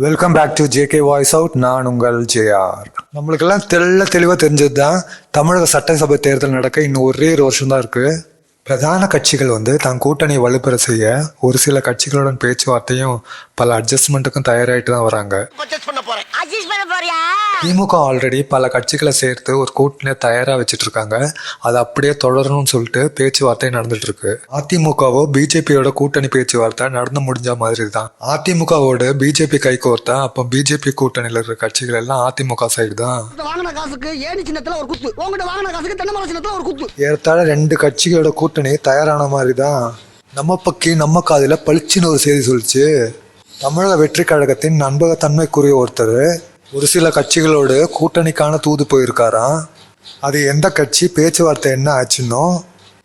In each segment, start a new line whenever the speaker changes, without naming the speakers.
Welcome back to JK voice out. நான் உங்கள் JR. நம்மளுக்கெல்லாம் தெளிவாக தெரிஞ்சது தான், தமிழக சட்டசபை தேர்தல் நடக்க இன்னும் ஒரே ஒரு வருஷம் தான் இருக்கு. பிரதான கட்சிகள் தான் கூட்டணி வலுப்பெற செய்ய ஒரு சில கட்சிகளுடன் பேச்சுவார்த்தையும் பல அட்ஜஸ்ட்மெண்ட்டுக்கும் தயாராகிட்டு தான் வராங்க. திமுக ஆல்ரெடி பல கட்சிகளை சேர்த்து ஒரு கூட்டணியை தயாரா வச்சுட்டு இருக்காங்க. அது அப்படியே தொடரணும்னு சொல்லிட்டு பேச்சுவார்த்தை நடந்துட்டு இருக்கு. அதிமுகவோ பிஜேபியோட கூட்டணி பேச்சுவார்த்தை நடந்து முடிஞ்ச மாதிரி தான். அதிமுகவோட பிஜேபி கை கோர்த்தா அப்ப பிஜேபி கூட்டணியில இருக்கிற கட்சிகள் எல்லாம் அதிமுக சைடு தான். ஏறத்தாழ 2 கட்சிகளோட கூட்டணி தயாரான மாதிரி தான். நம்ம காதுல பளிச்சுன்னு ஒரு செய்தி சொல்லிச்சு. தமிழக வெற்றி கழகத்தின் நம்பகத்தன்மைக்குரிய ஒருத்தர் ஒரு சில கட்சிகளோடு கூட்டணிக்கான தூது போயிருக்காராம். அது எந்த கட்சி, பேச்சுவார்த்தை என்ன ஆச்சுன்னோ,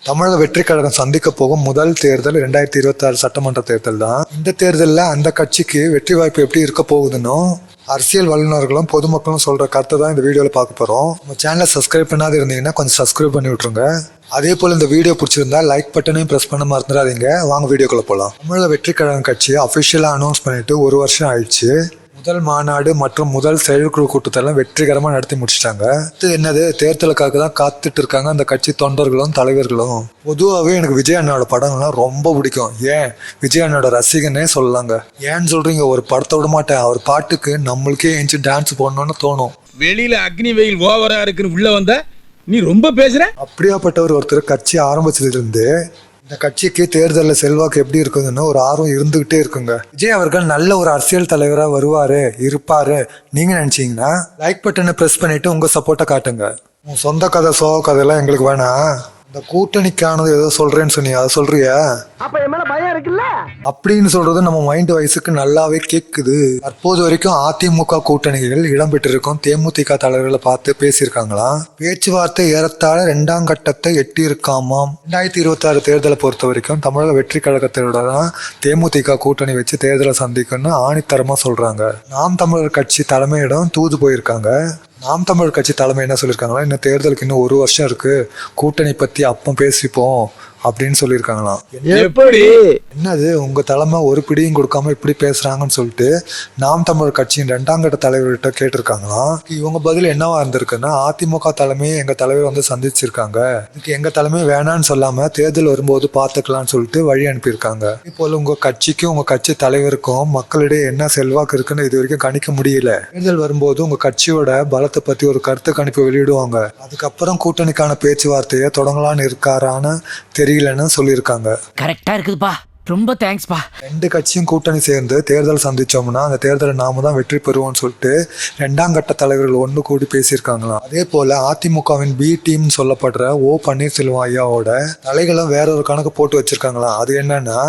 தமிழக வெற்றி கழகம் சந்திக்க போகும் முதல் தேர்தல் 2026 சட்டமன்ற தேர்தல் தான். இந்த தேர்தலில் அந்த கட்சிக்கு வெற்றி வாய்ப்பு எப்படி இருக்க போகுதுன்னோ அரசியல் வல்லுநர்களும் பொதுமக்களும் சொல்ற கருத்தை தான் இந்த வீடியோவில் பார்க்க போறோம். நம்ம சேனலை சப்ஸ்கிரைப் பண்ணாத இருந்தீங்கன்னா கொஞ்சம் சப்ஸ்கிரைப் பண்ணி விட்டுருங்க. அதே போல் இந்த வீடியோ பிடிச்சிருந்தா லைக் பட்டனையும் ப்ரெஸ் பண்ண மறந்துடாதீங்க. வாங்க வீடியோக்குள்ள போகலாம். தமிழக வெற்றி கழகம் கட்சி அஃபிஷியலாக அனௌன்ஸ் பண்ணிட்டு 1 வருஷம் ஆயிடுச்சு. முதல் மாநாடு மற்றும் முதல் செயற்குழு கூட்டத்தெல்லாம் வெற்றிகரமாக நடத்தி முடிச்சிட்டாங்க. என்னது, தேர்தலுக்காக தான் காத்துட்டு இருக்காங்க அந்த கட்சி தொண்டர்களும் தலைவர்களும். பொதுவாகவே எனக்கு விஜய் அண்ணாவோட படங்கள்லாம் ரொம்ப பிடிக்கும். ஏன் விஜய் அண்ணாவோட ரசிகனே சொல்லலாங்க. ஏன்னு சொல்றீங்க, ஒரு படத்தை விட மாட்டேன். அவர் பாட்டுக்கு நம்மளுக்கே எஞ்சி டான்ஸ் போடணும்னு தோணும்.
வெளியில அக்னி வெயில் ஓவரா இருக்குன்னு உள்ள வந்த நீ ரொம்ப பேசுற.
அப்படியாப்பட்டவர் ஒருத்தர் கட்சி ஆரம்பிச்சதுல இருந்து இந்த கட்சிக்கு தேர்தலில் செல்வாக்கு எப்படி இருக்குதுன்னு ஒரு ஆர்வம் இருந்துகிட்டே இருக்குங்க. விஜய் அவர்கள் நல்ல ஒரு அரசியல் தலைவராக வருவாரு இருப்பாரு நீங்க நினைச்சீங்கன்னா லைக் பட்டனை பிரஸ் பண்ணிட்டு உங்க சப்போர்ட்டை காட்டுங்க. உன் சொந்த கதை சோக கதையெல்லாம் எங்களுக்கு வேணாம். இந்த கூட்டணிக்கானது ஏதோ சொல்றேன்னு சொன்னீங்க, அதை சொல்றியா? அப்படின்னு சொல்றது நம்ம மைண்ட் வயசுக்கு நல்லாவே கேக்குது. தற்போது வரைக்கும் அதிமுக கூட்டணிகள் இடம்பெற்றிருக்கும் தேமுதிக தலைவர்களை பார்த்து பேசியிருக்காங்களாம். பேச்சுவார்த்தை ஏறத்தாழ 2ஆம் கட்டத்தை எட்டி இருக்காமாம். 2026 தேர்தலை பொறுத்த வரைக்கும் தமிழக வெற்றி கழகத்தோட தான் தேமுதிக கூட்டணி வச்சு தேர்தலை சந்திக்கணும்னு ஆணித்தரமா சொல்றாங்க. நாம் தமிழர் கட்சி தலைமையிடம் தூது போயிருக்காங்க. நாம் தமிழர் கட்சி தலைமை என்ன சொல்லியிருக்காங்களா, இன்னும் தேர்தலுக்கு இன்னும் 1 வருஷம் இருக்கு, கூட்டணி பத்தி அப்போ பேசிப்போம் அப்படின்னு சொல்லியிருக்காங்களாம்.
எப்படி
என்னது, உங்க தலைமை ஒரு பிடியும் கொடுக்காம இப்படி பேசுறாங்கன்னு சொல்லிட்டு நாம் தமிழர் கட்சியின் 2ஆம் கட்ட தலைவர்கிட்ட கேட்டிருக்காங்களாம். இவங்க பதில் என்னவா இருந்திருக்குன்னா, அதிமுக தலைமையை எங்க தலைவர் சந்திச்சிருக்காங்க, இதுக்கு எங்க தலைமை வேணான்னு சொல்லாம தேர்தல் வரும்போது பாத்துக்கலாம்னு சொல்லிட்டு வழி அனுப்பியிருக்காங்க. இப்போ உங்க கட்சிக்கும் உங்க கட்சி தலைவருக்கும் மக்களிடையே என்ன செல்வாக்கு இருக்குன்னு இது வரைக்கும் கணிக்க முடியல. தேர்தல் வரும்போது உங்க கட்சியோட பலத்தை பத்தி ஒரு கருத்து கணிப்பு வெளியிடுவாங்க. அதுக்கப்புறம் கூட்டணிக்கான பேச்சுவார்த்தையை தொடங்கலான்னு இருக்காரான்னு தெரியலன்னு சொல்லியிருக்காங்க.
கரெக்டா இருக்குதுப்பா, ரொம்ப தேங்க்ஸ்பா.
2 கட்சியும் கூட்டணி சேர்ந்து தேர்தல் சந்திச்சோம்னா அந்த தேர்தலை நாம தான் வெற்றி பெறுவோம்னு சொல்லிட்டு 2ஆம் கட்ட தலைவர்கள் ஒன்று கூடி பேசியிருக்காங்களாம். அதே போல அதிமுகவின் பி டீம் சொல்லப்படுற ஓ பன்னீர்செல்வம் ஐயாவோட தலைகளும் வேற ஒரு கணக்கு போட்டு வச்சிருக்காங்களாம். அது என்னன்னா,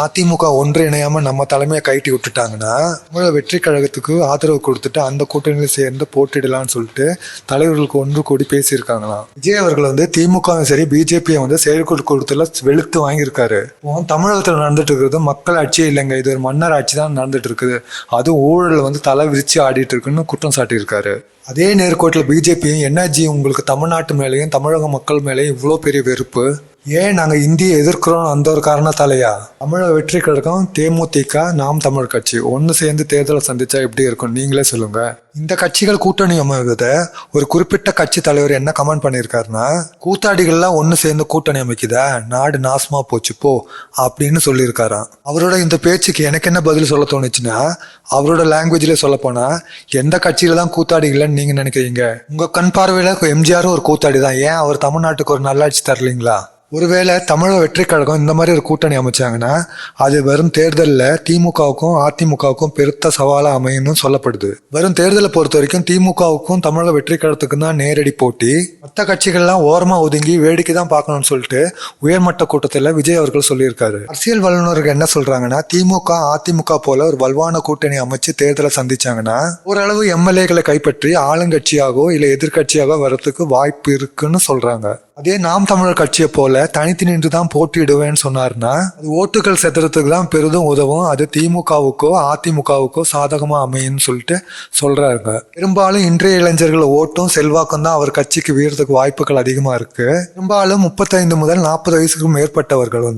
அதிமுக ஒன்று இணையாம நம்ம தலைமையை கைட்டி விட்டுட்டாங்கன்னா தமிழக வெற்றி கழகத்துக்கு ஆதரவு கொடுத்துட்டு அந்த கூட்டணியில சேர்ந்து போட்டிடலாம்னு சொல்லிட்டு தலைவர்களுக்கு ஒன்று கூடி பேசியிருக்காங்களாம். விஜய் அவர்கள் திமுகவும் சரி பிஜேபியை செயற்குழு கூட்டத்துல வெளுத்து வாங்கியிருக்காரு. தமிழகத்துல நடந்துட்டு இருக்கிறது மக்கள் ஆட்சியே இல்லைங்க, இது ஒரு மன்னர் ஆட்சி தான் நடந்துட்டு இருக்குது, அதுவும் ஊழல் தலை விரிச்சு ஆடிட்டு இருக்குன்னு குற்றம் சாட்டியிருக்காரு. அதே நேர்கோட்டில் பிஜேபியும் என்ஆர்ஜி உங்களுக்கு தமிழ்நாட்டு மேலேயும் தமிழக மக்கள் மேலேயும் இவ்வளோ பெரிய வெறுப்பு, ஏன் நாங்கள் இந்தியை எதிர்க்கிறோம் அந்த ஒரு காரணத்தாலையா? தமிழக வெற்றி கழகம் தேமுதிக நாம் தமிழ் கட்சி ஒன்று சேர்ந்து தேர்தலை சந்திச்சா எப்படி இருக்கும் நீங்களே சொல்லுங்க. இந்த கட்சிகள் கூட்டணி அமைவத ஒரு குறிப்பிட்ட கட்சி தலைவர் என்ன கமெண்ட் பண்ணியிருக்காருன்னா, கூத்தாடிகள்லாம் ஒன்று சேர்ந்து கூட்டணி அமைக்குதா, நாடு நாசமா போச்சு போ அப்படின்னு சொல்லியிருக்காராம். அவரோட இந்த பேச்சுக்கு எனக்கு என்ன பதில் சொல்ல தோணுச்சுன்னா, அவரோட லாங்குவேஜ்ல சொல்ல போனா, எந்த கட்சியில தான் கூத்தாடிகள்னு நீங்க நினைக்கிறீங்க? உங்க கண் பார்வையில எம்ஜிஆரும் ஒரு கூத்தாடி தான், ஏன் அவர் தமிழ்நாட்டுக்கு ஒரு நல்லாட்சி தரலீங்களா? ஒருவேளை தமிழக வெற்றி கழகம் இந்த மாதிரி ஒரு கூட்டணி அமைச்சாங்கன்னா அது வரும் தேர்தலில் திமுகவுக்கும் அதிமுகவுக்கும் பெருத்த சவாலாக அமையணும் சொல்லப்படுது. வரும் தேர்தலை பொறுத்த வரைக்கும் திமுகவுக்கும் தமிழக வெற்றி கழகத்துக்கும் தான் நேரடி போட்டி. மற்ற கட்சிகள்லாம் ஓரமா ஒதுங்கி வேடிக்கை தான் பார்க்கணும்னு சொல்லிட்டு உயர்மட்ட கூட்டத்தில் விஜய் அவர்கள் சொல்லியிருக்காரு. அரசியல் வல்லுநர்கள் என்ன சொல்றாங்கன்னா, திமுக அதிமுக போல ஒரு வலுவான கூட்டணி அமைச்சு தேர்தலை சந்திச்சாங்கன்னா ஓரளவு எம்எல்ஏக்களை கைப்பற்றி ஆளுங்கட்சியாகவோ இல்லை எதிர்கட்சியாகவோ வரத்துக்கு வாய்ப்பு இருக்குன்னு சொல்றாங்க. அதே நாம் தமிழர் கட்சியை போல தனித்து நின்று தான் போட்டியிடுவேன்னு சொன்னாருன்னா அது ஓட்டுகள் செத்துறதுக்கு தான் பெரிதும் உதவும், அது திமுகவுக்கோ அதிமுகவுக்கோ சாதகமா அமையும்னு சொல்லிட்டு சொல்றாருங்க. பெரும்பாலும் இன்றைய இளைஞர்கள் ஓட்டும் செல்வாக்கும் தான் அவர் கட்சிக்கு வீரத்துக்கு வாய்ப்புகள் அதிகமா இருக்கு. பெரும்பாலும் 35 முதல் 40 வயசுக்கு மேற்பட்டவர்கள்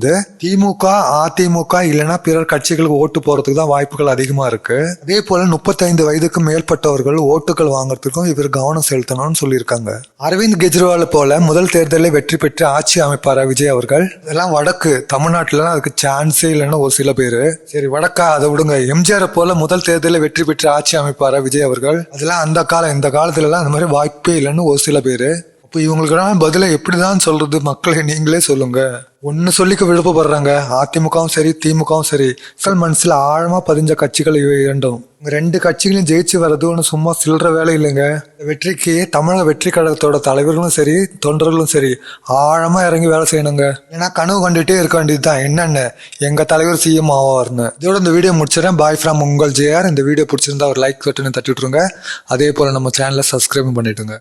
திமுக அதிமுக இல்லைன்னா பிறர் கட்சிகளுக்கு ஓட்டு போறதுக்கு தான் வாய்ப்புகள் அதிகமா இருக்கு. அதே போல 35 வயதுக்கு மேற்பட்டவர்கள் ஓட்டுகள் வாங்குறதுக்கும் இவர் கவனம் செலுத்தணும்னு சொல்லியிருக்காங்க. அரவிந்த் கெஜ்ரிவால் போல முதல் தேர்தலில் வெற்றி பெற்று ஆட்சி அமைப்பாரா விஜய் அவர்கள்? இதெல்லாம் வடக்கு, தமிழ்நாட்டுல அதுக்கு சான்ஸே இல்லைன்னு ஒரு சில பேரு. சரி வடக்கா அதை விடுங்க, எம்ஜிஆர் போல முதல் தேர்தலில் வெற்றி பெற்று ஆட்சி அமைப்பாரா விஜய் அவர்கள்? அதெல்லாம் அந்த காலம், இந்த காலத்துல எல்லாம் அந்த மாதிரி வாய்ப்பே இல்லைன்னு ஒரு சில பேரு. இப்போ இவங்களுக்கெல்லாம் பதில எப்படிதான் சொல்றது? மக்களை நீங்களே சொல்லுங்க. ஒன்னு சொல்லிக்க விருப்பப்படுறாங்க, அதிமுகவும் சரி திமுகவும் சரி மக்கள் மனசுல ஆழமா பதிஞ்ச கட்சிகள் இவை இரண்டும். ரெண்டு கட்சிகளையும் ஜெயிச்சு வர்றது ஒன்று சும்மா சில்லற வேலை இல்லைங்க. வெற்றிக்கு தமிழக வெற்றி கழகத்தோட தலைவர்களும் சரி தொண்டர்களும் சரி ஆழமா இறங்கி வேலை செய்யணுங்க. ஏன்னா கனவு கண்டுட்டே இருக்க வேண்டியதுதான், என்னென்ன எங்க தலைவர் சிஎம் ஆவார்னு. இதோட இந்த வீடியோ முடிச்சிடறேன். பாய் ஃப்ரம் உங்கள் ஜேஆர். இந்த வீடியோ பிடிச்சிருந்தா ஒரு லைக் பட்டனை தட்டி விட்டுருங்க. அதே போல நம்ம சேனலை சப்ஸ்கிரைப் பண்ணிட்டுங்க.